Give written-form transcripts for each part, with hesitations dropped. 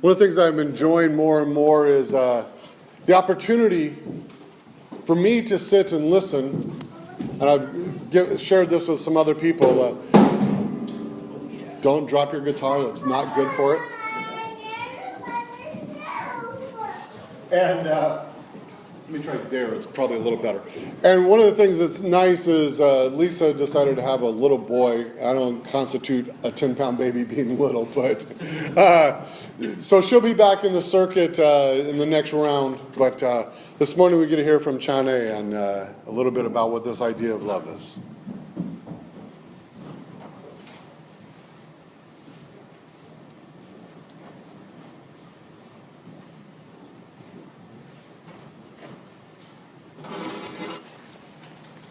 One of the things I'm enjoying more and more is the opportunity for me to sit and listen. And I've shared this with some other people. Don't drop your guitar. That's not good for it. And let me try there. It's probably a little better. And one of the things that's nice is Lisa decided to have a little boy. I don't constitute a 10-pound baby being little, but so she'll be back in the circuit in the next round. But this morning we get to hear from Chane and a little bit about what this idea of love is.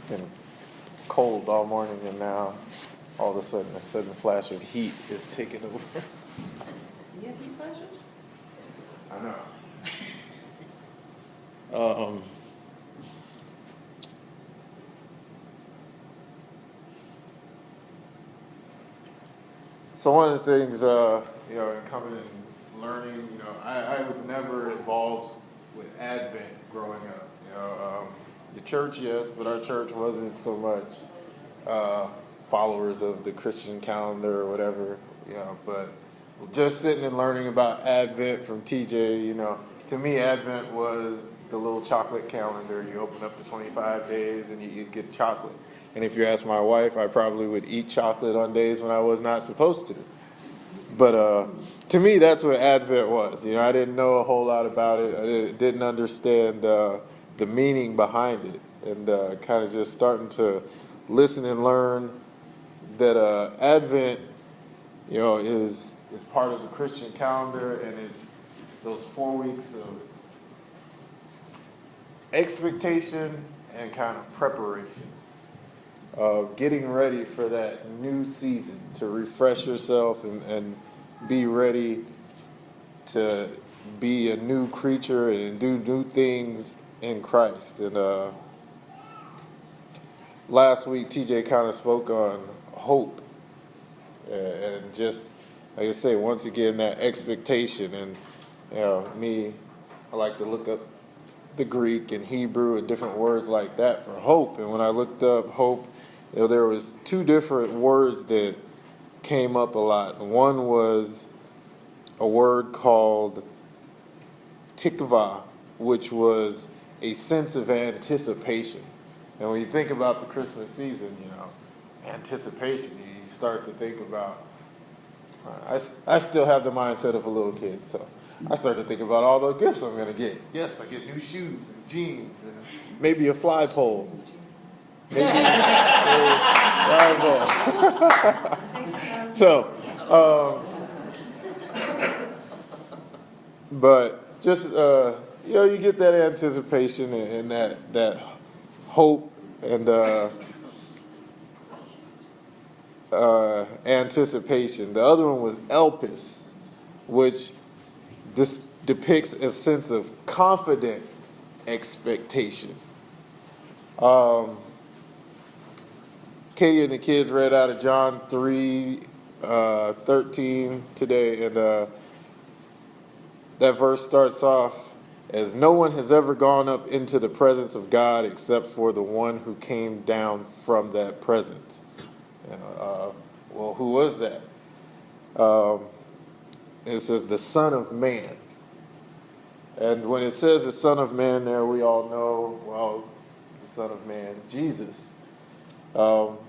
Been cold all morning, and now all of a sudden a sudden flash of heat is taking over. You have heat flashes? I know. So one of the things, in coming and learning, I was never involved with Advent growing up. The church, yes, but our church wasn't so much followers of the Christian calendar or whatever, but just sitting and learning about Advent from TJ, to me Advent was the little chocolate calendar. You open up the 25 days and you get chocolate. And if you ask my wife, I probably would eat chocolate on days when I was not supposed to. But to me, that's what Advent was. I didn't know a whole lot about it. I didn't understand the meaning behind it, and kind of just starting to listen and learn that Advent, is part of the Christian calendar, and it's those 4 weeks of expectation and kind of preparation of getting ready for that new season, to refresh yourself and be ready to be a new creature and do new things in Christ. And last week, TJ kind of spoke on hope, and just like I say, once again, that expectation. And I like to look up the Greek and Hebrew and different words like that for hope. And when I looked up hope, there was two different words that came up a lot. One was a word called tikva, which was a sense of anticipation. And when you think about the Christmas season, anticipation, you start to think about, I still have the mindset of a little kid, so I started to think about all the gifts I'm going to get. Yes, I get new shoes and jeans and maybe a fly pole. Maybe a fly pole. So, but just, you get that anticipation and that hope and anticipation. The other one was elpis, which depicts a sense of confident expectation. Katie and the kids read out of John 3:13 today, and that verse starts off as, "No one has ever gone up into the presence of God except for the one who came down from that presence." Well, who was that? It says the Son of Man. And when it says the Son of Man there, we all know, well, the Son of Man, Jesus. But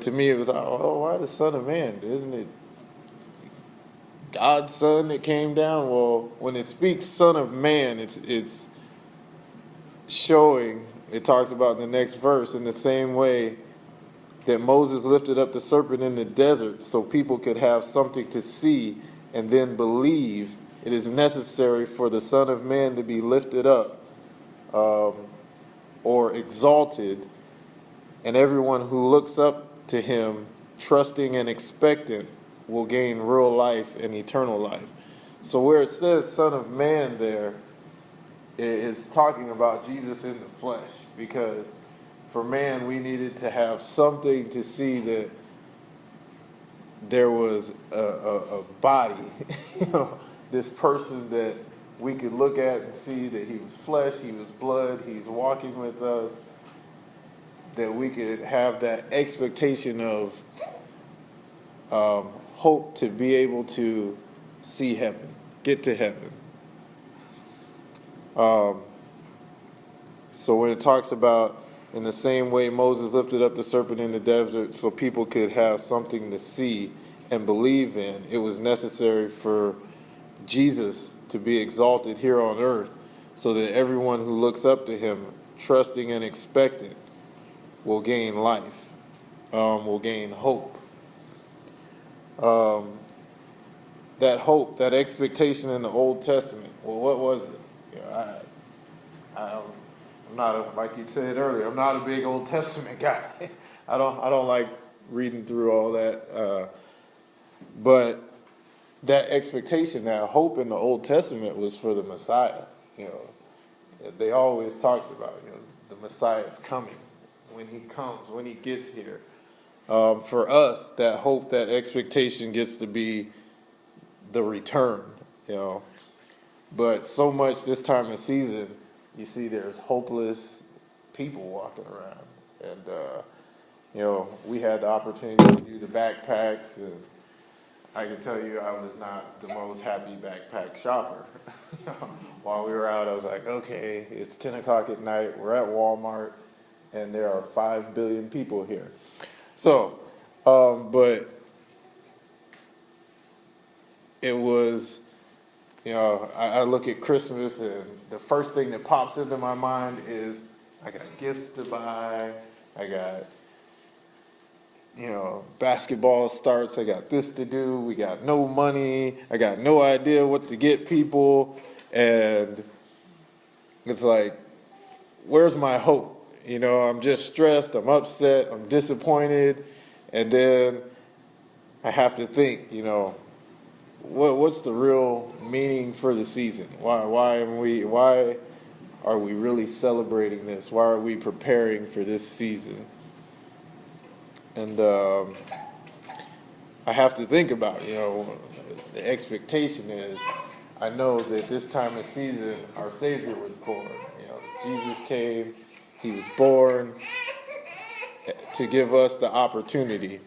to me, it was, why the Son of Man? Isn't it God's Son that came down? Well, when it speaks Son of Man, it's showing, it talks about in the next verse, in the same way that Moses lifted up the serpent in the desert so people could have something to see and then believe, it is necessary for the Son of Man to be lifted up or exalted, and everyone who looks up to him, trusting and expectant, will gain real life and eternal life. So where it says Son of Man there, it's talking about Jesus in the flesh, because for man we needed to have something to see that there was a body, you know, this person that we could look at and see that he was flesh, he was blood, he's walking with us, that we could have that expectation of hope to be able to see heaven, get to heaven. So when it talks about in the same way Moses lifted up the serpent in the desert so people could have something to see and believe in, it was necessary for Jesus to be exalted here on earth so that everyone who looks up to him, trusting and expectant, will gain life, will gain hope. That hope, that expectation in the Old Testament, well, what was it? You know, I'm not like you said earlier, I'm not a big Old Testament guy. I don't like reading through all that. But that expectation, that hope in the Old Testament was for the Messiah. You know, they always talked about, you know, the Messiah is coming. When he comes, when he gets here. For us, that hope, that expectation gets to be the return, you know. But so much this time of season, you see there's hopeless people walking around. And, you know, we had the opportunity to do the backpacks, and I can tell you I was not the most happy backpack shopper. While we were out, I was like, okay, it's 10 o'clock at night, we're at Walmart, and there are 5 billion people here. So, but it was, you know, I look at Christmas and the first thing that pops into my mind is I got gifts to buy, I got, you know, basketball starts, I got this to do, we got no money, I got no idea what to get people, and it's like, where's my hope? You know, I'm just stressed, I'm upset, I'm disappointed, and then I have to think, you know, what's the real meaning for the season? Why are we really celebrating this? Why are we preparing for this season? And I have to think about, you know, the expectation is, I know that this time of season, our Savior was born. You know, Jesus came, he was born to give us the opportunity.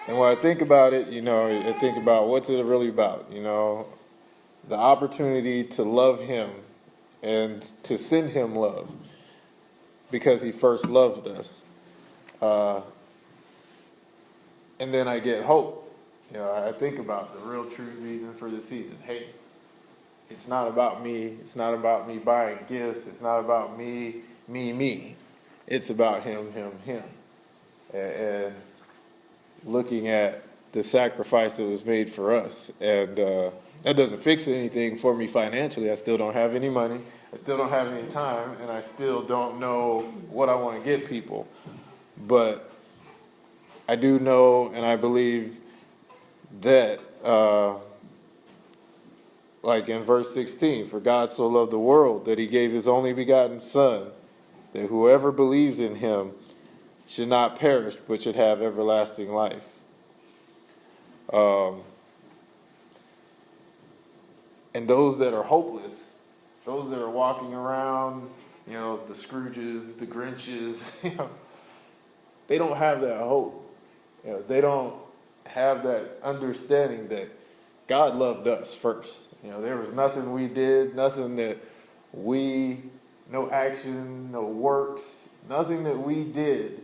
And when I think about it, you know, I think about what's it really about, you know, the opportunity to love him and to send him love because he first loved us. And then I get hope. You know, I think about the real true reason for the season. Hey, it's not about me. It's not about me buying gifts. It's not about me. It's about him. And looking at the sacrifice that was made for us. And that doesn't fix anything for me financially. I still don't have any money. I still don't have any time. And I still don't know what I want to get people. But I do know and I believe that, like in verse 16, for God so loved the world that he gave his only begotten Son, that whoever believes in him should not perish, but should have everlasting life. And those that are hopeless, those that are walking around, you know, the Scrooges, the Grinches, you know, they don't have that hope. You know, they don't have that understanding that God loved us first. You know, there was nothing we did, nothing that we, no action, no works, nothing that we did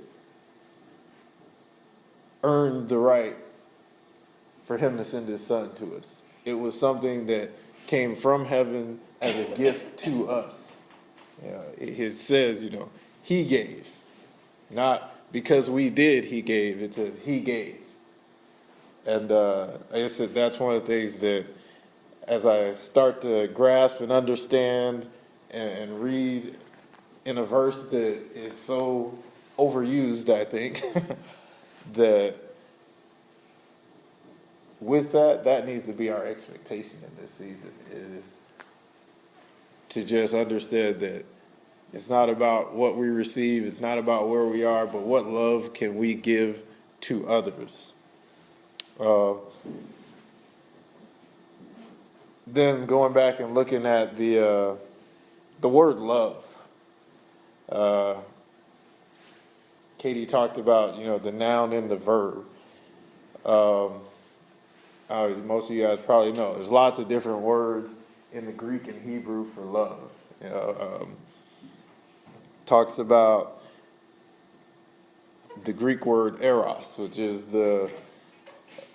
earned the right for him to send his Son to us. It was something that came from heaven as a gift to us. You know, it says, you know, he gave. Not because we did, he gave. It says he gave. And like I said, that's one of the things that as I start to grasp and understand and read in a verse that is so overused, I think, that with that needs to be our expectation in this season, is to just understand that It's not about what we receive. It's not about where we are, but what love can we give to others. Then going back and looking at the word love. Katie talked about, the noun and the verb. Most of you guys probably know there's lots of different words in the Greek and Hebrew for love. Talks about the Greek word eros, which is the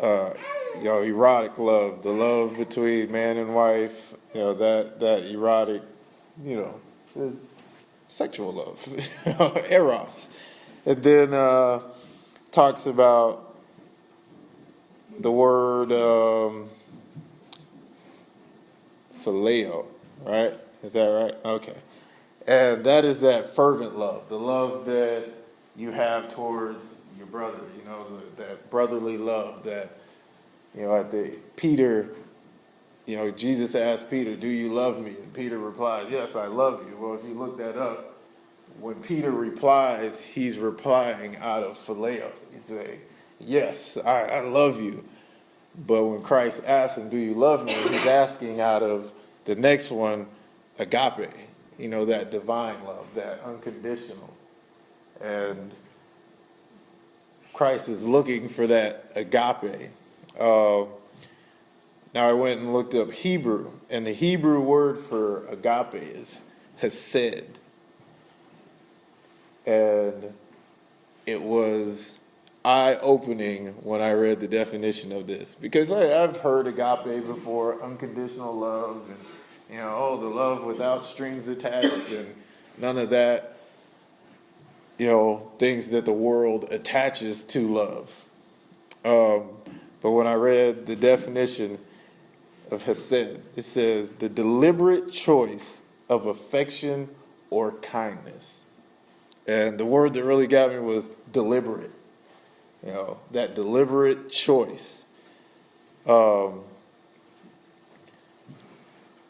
erotic love, the love between man and wife. That erotic, sexual love, eros. And then talks about the word phileo, right? Is that right? Okay. And that is that fervent love, the love that you have towards your brother, that brotherly love that, at the Peter, Jesus asked Peter, "Do you love me?" And Peter replies, "Yes, I love you." Well, if you look that up, when Peter replies, he's replying out of phileo. He's saying, "Yes, I love you." But when Christ asks him, "Do you love me?" he's asking out of the next one, agape, that divine love, that unconditional. And Christ is looking for that agape. Now I went and looked up Hebrew, and the Hebrew word for agape is hesed. And it was eye-opening when I read the definition of this, because I've heard agape before, unconditional love, and the love without strings attached, and none of that, things that the world attaches to love. But when I read the definition of hesed, it says the deliberate choice of affection or kindness. And the word that really got me was deliberate. That deliberate choice.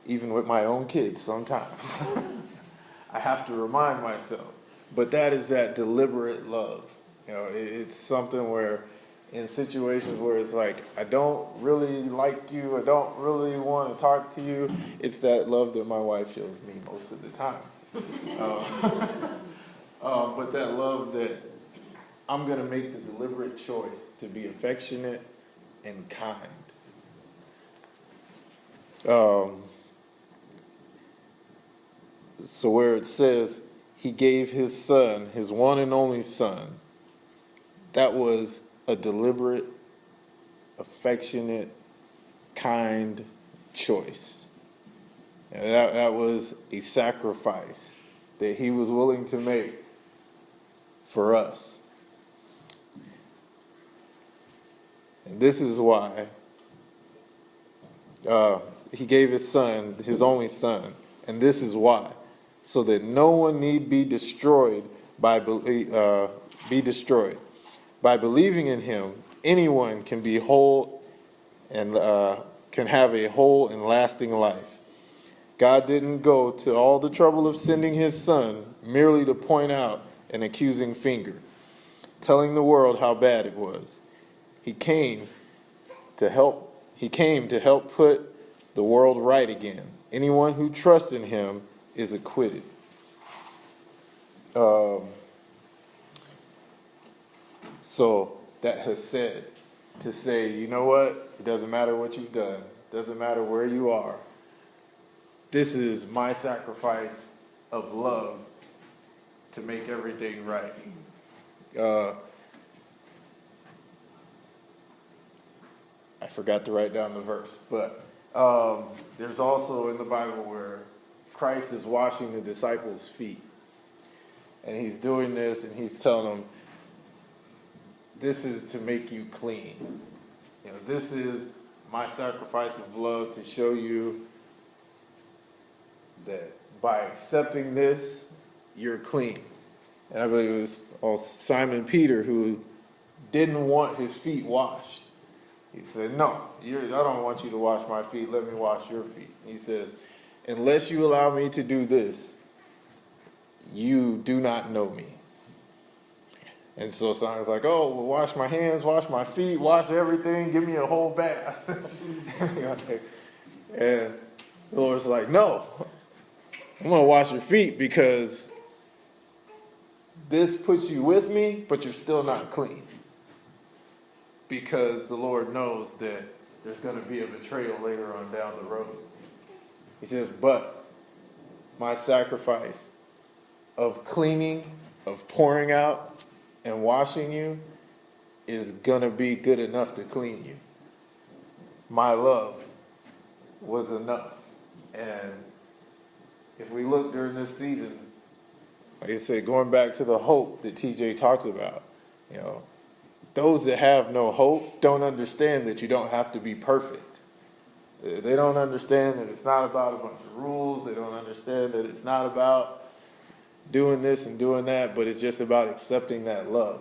Even with my own kids sometimes. I have to remind myself. But that is that deliberate love. It's something where in situations where it's like, I don't really like you, I don't really want to talk to you, it's that love that my wife shows me most of the time. But that love that I'm going to make the deliberate choice to be affectionate and kind. So where it says he gave his son, his one and only son, that was a deliberate, affectionate, kind choice. And that was a sacrifice that he was willing to make for us. And this is why he gave his son, his only son. And this is why. So that no one need be destroyed by By believing in him, anyone can be whole and can have a whole and lasting life. God didn't go to all the trouble of sending his son merely to point out an accusing finger, telling the world how bad it was. He came to help put the world right again. Anyone who trusts in him is acquitted. So that has said to say, you know what? It doesn't matter what you've done. It doesn't matter where you are. This is my sacrifice of love to make everything right. I forgot to write down the verse, but there's also in the Bible where Christ is washing the disciples' feet. And he's doing this and he's telling them, this is to make you clean. This is my sacrifice of love to show you that by accepting this, you're clean. And I believe it was also Simon Peter who didn't want his feet washed. He said, no, I don't want you to wash my feet. Let me wash your feet. He says, unless you allow me to do this, you do not know me. And so Simon's like, oh, well, wash my hands, wash my feet, wash everything, give me a whole bath. And the Lord's like, no, I'm going to wash your feet because this puts you with me, but you're still not clean. Because the Lord knows that there's going to be a betrayal later on down the road. He says, but my sacrifice of cleaning, of pouring out, and washing you is going to be good enough to clean you. My love was enough. And if we look during this season, like I said, going back to the hope that TJ talked about, you know, those that have no hope don't understand that you don't have to be perfect. They don't understand that it's not about a bunch of rules. They don't understand that it's not about doing this and doing that, but it's just about accepting that love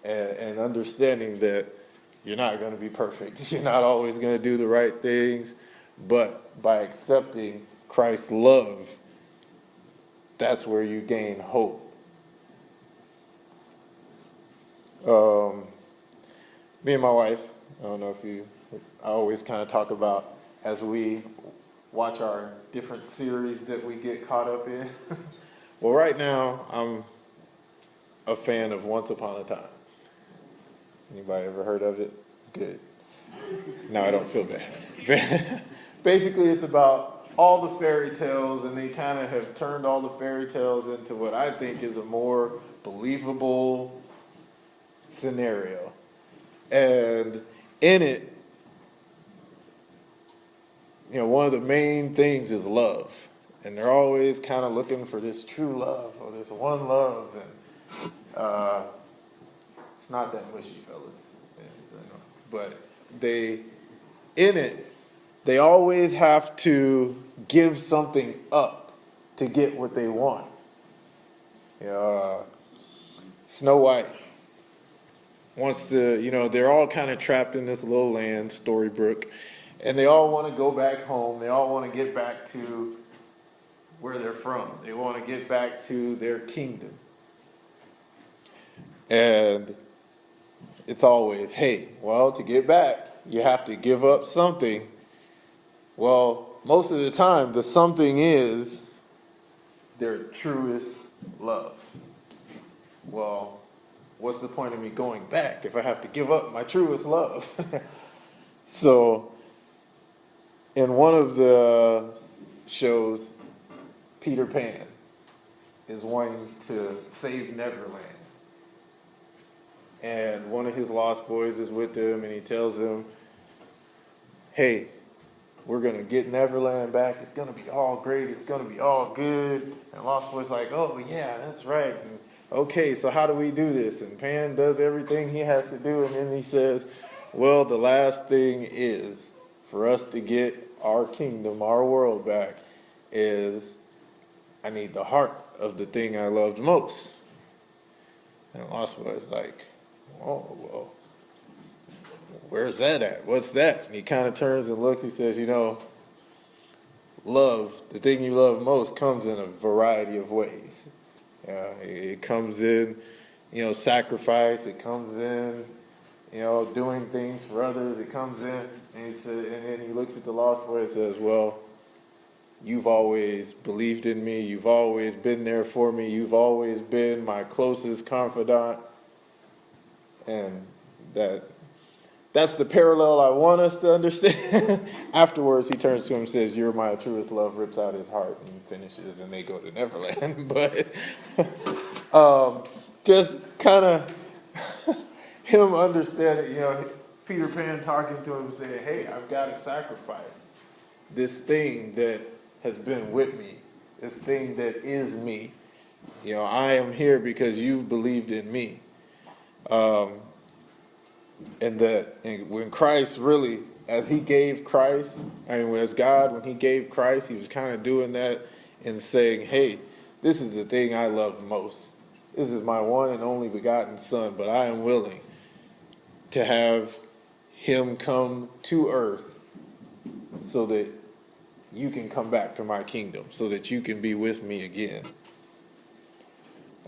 and understanding that you're not going to be perfect. You're not always going to do the right things, but by accepting Christ's love, that's where you gain hope. Me and my wife, I don't know if I always kind of talk about as we watch our different series that we get caught up in. Well, right now, I'm a fan of Once Upon a Time. Anybody ever heard of it? Good. Now I don't feel bad. Basically, it's about all the fairy tales, and they kind of have turned all the fairy tales into what I think is a more believable scenario. And in it, you know, one of the main things is love. And they're always kind of looking for this true love or this one love. And it's not that mushy, fellas. But in it, they always have to give something up to get what they want. You know, Snow White wants to, you know, they're all kind of trapped in this little land, Storybrooke, and they all want to go back home. They all want to get back to where they're from. They want to get back to their kingdom. And it's always, hey, well, to get back, you have to give up something. Well, most of the time, the something is their truest love. Well, what's the point of me going back if I have to give up my truest love? So, in one of the shows, Peter Pan is wanting to save Neverland. And one of his lost boys is with him, and he tells him, hey, we're going to get Neverland back. It's going to be all great. It's going to be all good. And Lost Boy's like, oh, yeah, that's right. And, okay, so how do we do this? And Pan does everything he has to do, and then he says, well, the last thing is for us to get our kingdom, our world back, is I need the heart of the thing I loved most. And Lost Boy's like, oh, well, where's that at? What's that? And he kind of turns and looks. He says, you know, love, the thing you love most, comes in a variety of ways. It comes in, you know, sacrifice. It comes in, you know, doing things for others. It comes in, and he said, and then he looks at the Lost Boy and says, well, you've always believed in me. You've always been there for me. You've always been my closest confidant. And that's the parallel I want us to understand. Afterwards, he turns to him and says, you're my truest love, rips out his heart and finishes, and they go to Neverland. But just kind of him understanding, you know, Peter Pan talking to him saying, hey, I've got to sacrifice this thing that has been with me, this thing that is me. You know, I am here because you've believed in me. And when Christ really, as he gave Christ, and as God, when he gave Christ, he was kind of doing that and saying, hey, this is the thing I love most. This is my one and only begotten Son, but I am willing to have him come to earth so that you can come back to my kingdom, so that you can be with me again.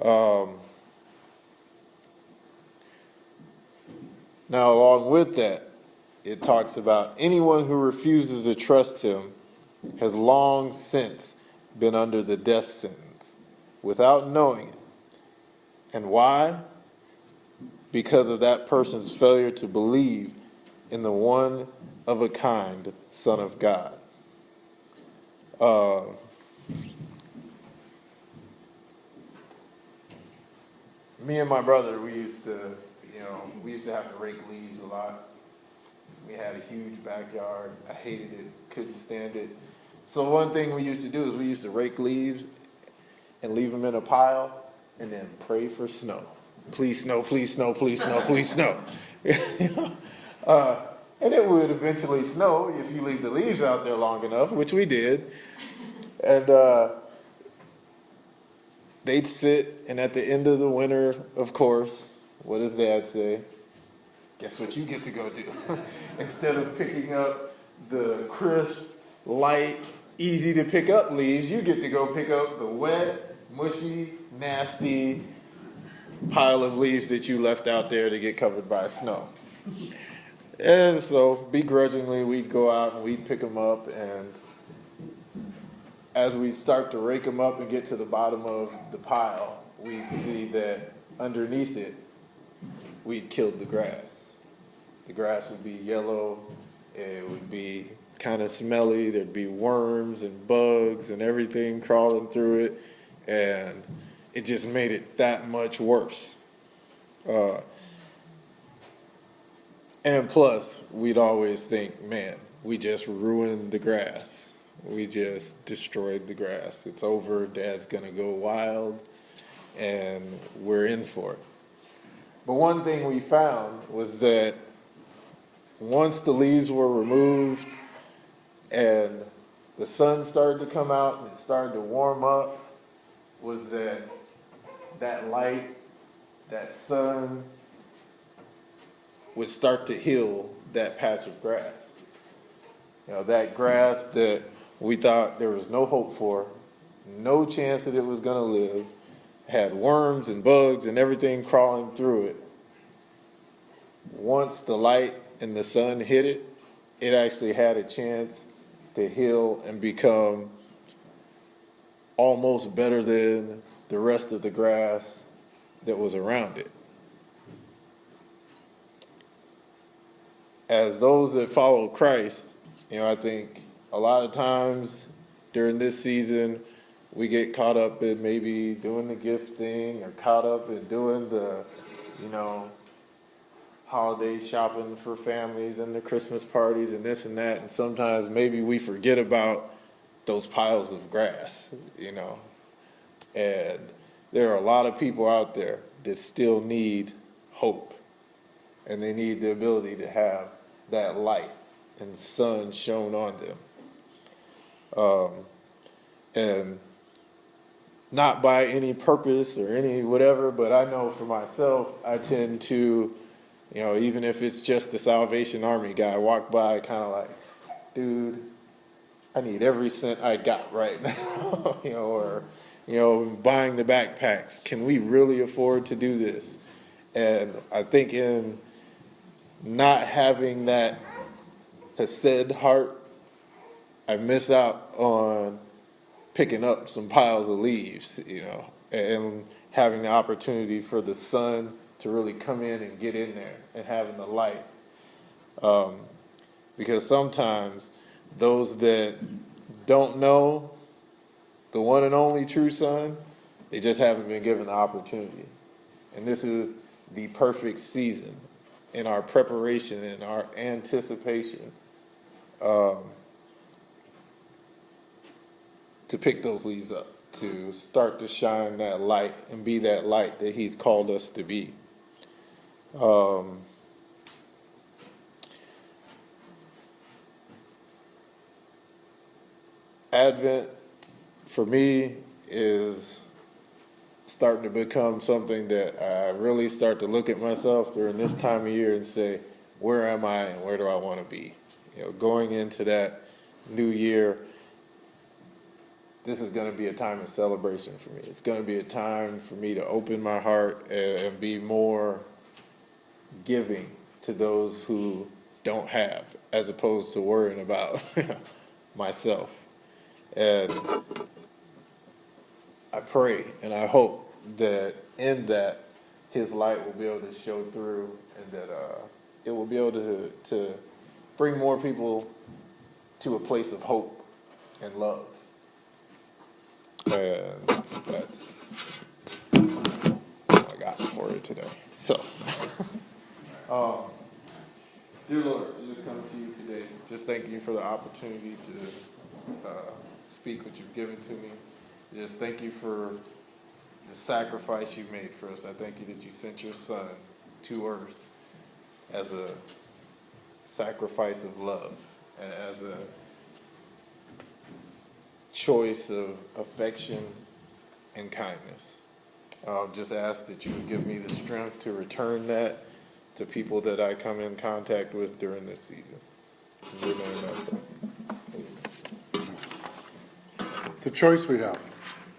Now, along with that, it talks about anyone who refuses to trust him has long since been under the death sentence without knowing it. And why? Because of that person's failure to believe in the one of a kind Son of God. Me and my brother, we used to have to rake leaves a lot. We had a huge backyard. I hated it, couldn't stand it. So one thing we used to do is we used to rake leaves and leave them in a pile and then pray for snow. Please snow, please snow, please snow, please snow. And it would eventually snow if you leave the leaves out there long enough, which we did. And they'd sit, and at the end of the winter, of course, what does Dad say? Guess what you get to go do? Instead of picking up the crisp, light, easy to pick up leaves, you get to go pick up the wet, mushy, nasty pile of leaves that you left out there to get covered by snow. And so, begrudgingly, we'd go out and we'd pick them up, and as we start to rake them up and get to the bottom of the pile, we'd see that underneath it, we'd killed the grass. The grass would be yellow, it would be kind of smelly, there'd be worms and bugs and everything crawling through it, and it just made it that much worse. And plus, we'd always think, man, we just ruined the grass. We just destroyed the grass. It's over, Dad's gonna go wild, and we're in for it. But one thing we found was that once the leaves were removed and the sun started to come out and it started to warm up, was that light, that sun would start to heal that patch of grass. That grass that we thought there was no hope for, no chance that it was going to live, had worms and bugs and everything crawling through it. Once the light and the sun hit it, it actually had a chance to heal and become almost better than the rest of the grass that was around it. As those that follow Christ, I think a lot of times during this season, we get caught up in maybe doing the gift thing or caught up in doing the, holiday shopping for families and the Christmas parties and this and that. And sometimes maybe we forget about those piles of grass, And there are a lot of people out there that still need hope. And they need the ability to have that light and sun shone on them. And not by any purpose or any whatever, but I know for myself, I tend to, even if it's just the Salvation Army guy, walk by kind of like, dude, I need every cent I got right now, or, buying the backpacks. Can we really afford to do this? And I think in not having that Hesed heart, I miss out on picking up some piles of leaves, and having the opportunity for the sun to really come in and get in there and having the light. Because sometimes those that don't know the one and only true sun, they just haven't been given the opportunity. And this is the perfect season in our preparation and our anticipation to pick those leaves up, to start to shine that light and be that light that He's called us to be. Advent, for me, is starting to become something that I really start to look at myself during this time of year and say, where am I and where do I want to be? Going into that new year, this is going to be a time of celebration for me. It's going to be a time for me to open my heart and be more giving to those who don't have, as opposed to worrying about myself. And I pray and I hope that in that his light will be able to show through, and that it will be able to bring more people to a place of hope and love. And that's all I got for you today. So, dear Lord, I just come to you today. Just thank you for the opportunity to speak what you've given to me. Just thank you for the sacrifice you made for us. I thank you that you sent your son to earth as a sacrifice of love and as a choice of affection and kindness. I'll just ask that you would give me the strength to return that to people that I come in contact with during this season. In your name I pray. It's a choice we have.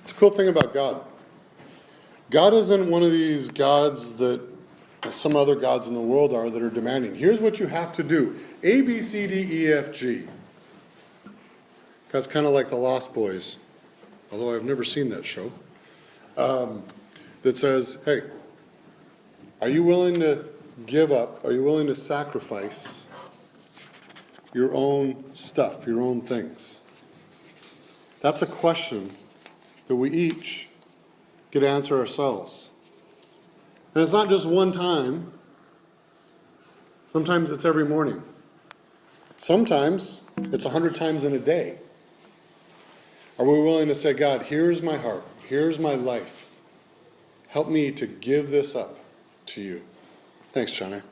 It's a cool thing about God. God isn't one of these gods that some other gods in the world are that are demanding. Here's what you have to do. A, B, C, D, E, F, G. God's kind of like the Lost Boys, although I've never seen that show, that says, hey, are you willing to give up? Are you willing to sacrifice your own stuff, your own things? That's a question that we each get to answer ourselves. And it's not just one time. Sometimes it's every morning. Sometimes it's 100 times in a day. Are we willing to say, God, here's my heart, here's my life. Help me to give this up to you. Thanks, Chane.